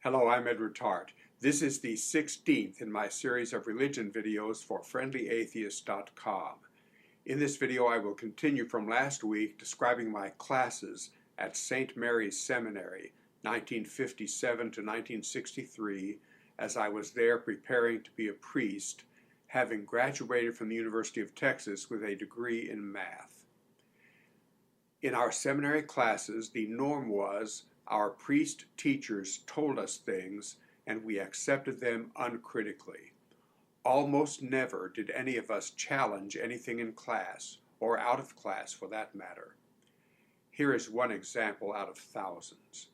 Hello, I'm Edward Tarte. This is the 16th in my series of religion videos for friendlyatheist.com. In this video, I will continue from last week describing my classes at St. Mary's Seminary, 1957 to 1963, as I was there preparing to be a priest, having graduated from the University of Texas with a degree in math. In our seminary classes, the norm was our priest teachers told us things and we accepted them uncritically. Almost never did any of us challenge anything in class, or out of class for that matter. Here is one example out of thousands.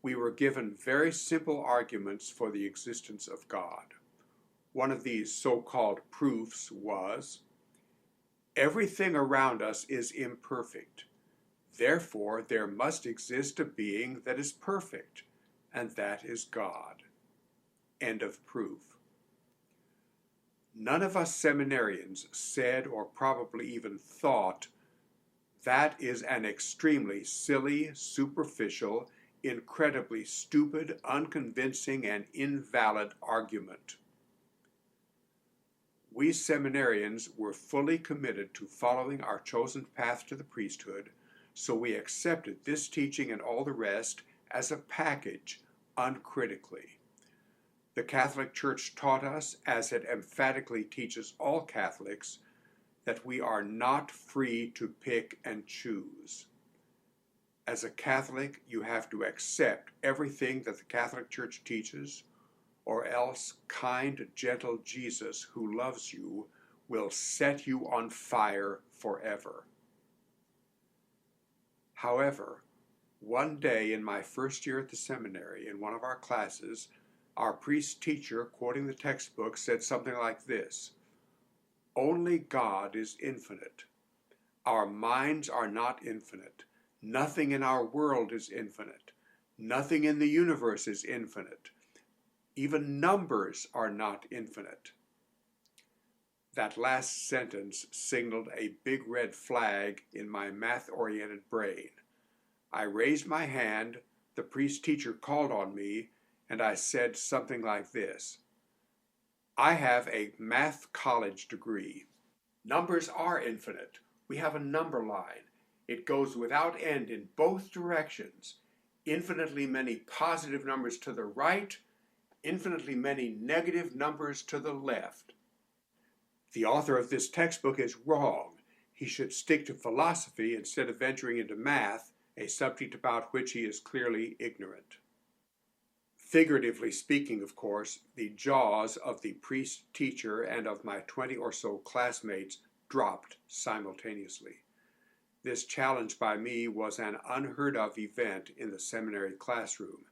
We were given very simple arguments for the existence of God. One of these so-called proofs was, everything around us is imperfect. Therefore, there must exist a being that is perfect, and that is God. End of proof. None of us seminarians said or probably even thought, that is an extremely silly, superficial, incredibly stupid, unconvincing, and invalid argument. We seminarians were fully committed to following our chosen path to the priesthood, so we accepted this teaching and all the rest as a package, uncritically. The Catholic Church taught us, as it emphatically teaches all Catholics, that we are not free to pick and choose. As a Catholic, you have to accept everything that the Catholic Church teaches, or else kind, gentle Jesus, who loves you, will set you on fire forever. However, one day in my first year at the seminary, in one of our classes, our priest teacher, quoting the textbook, said something like this: "Only God is infinite. Our minds are not infinite. Nothing in our world is infinite. Nothing in the universe is infinite. Even numbers are not infinite." That last sentence signaled a big red flag in my math-oriented brain. I raised my hand, the priest teacher called on me, and I said something like this: "I have a math college degree. Numbers are infinite. We have a number line. It goes without end in both directions. Infinitely many positive numbers to the right, infinitely many negative numbers to the left. The author of this textbook is wrong. He should stick to philosophy instead of venturing into math, a subject about which he is clearly ignorant." Figuratively speaking, of course, the jaws of the priest teacher and of my 20 or so classmates dropped simultaneously. This challenge by me was an unheard of event in the seminary classroom.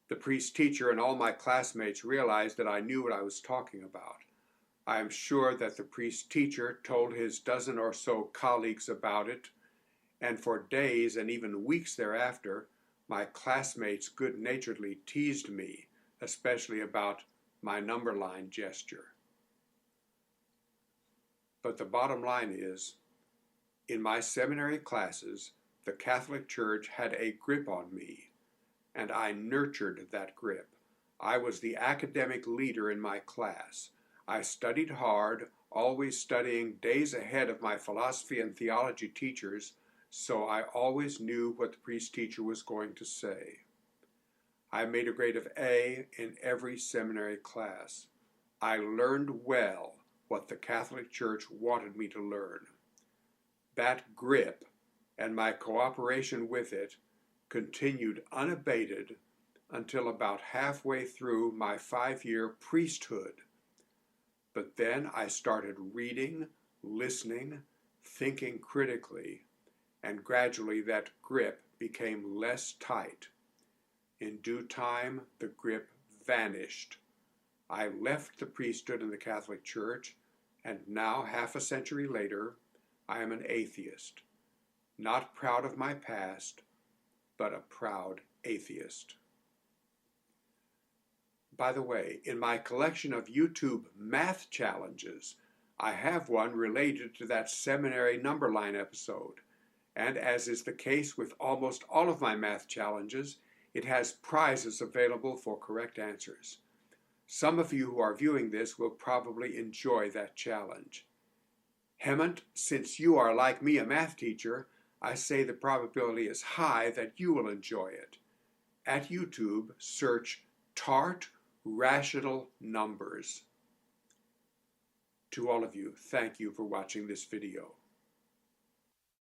The priest teacher and all my classmates realized that I knew what I was talking about. I am sure that the priest teacher told his dozen or so colleagues about it, and for days and even weeks thereafter, my classmates good-naturedly teased me, especially about my number line gesture. But the bottom line is, in my seminary classes, the Catholic Church had a grip on me, and I nurtured that grip. I was the academic leader in my class. I studied hard, always studying days ahead of my philosophy and theology teachers, so I always knew what the priest teacher was going to say. I made a grade of A in every seminary class. I learned well what the Catholic Church wanted me to learn. That grip and my cooperation with it continued unabated until about halfway through my 5-year priesthood. But then I started reading, listening, thinking critically, and gradually that grip became less tight. In due time, the grip vanished. I left the priesthood in the Catholic Church, and now, half a century later, I am an atheist. Not proud of my past, but a proud atheist. By the way, in my collection of YouTube math challenges, I have one related to that seminary number line episode. And as is the case with almost all of my math challenges, It has prizes available for correct answers. Some of you who are viewing this will probably enjoy that challenge. Hemant, since you are like me a math teacher, I say the probability is high that you will enjoy it. At YouTube, search Tarte Rational Numbers. To all of you, thank you for watching this video.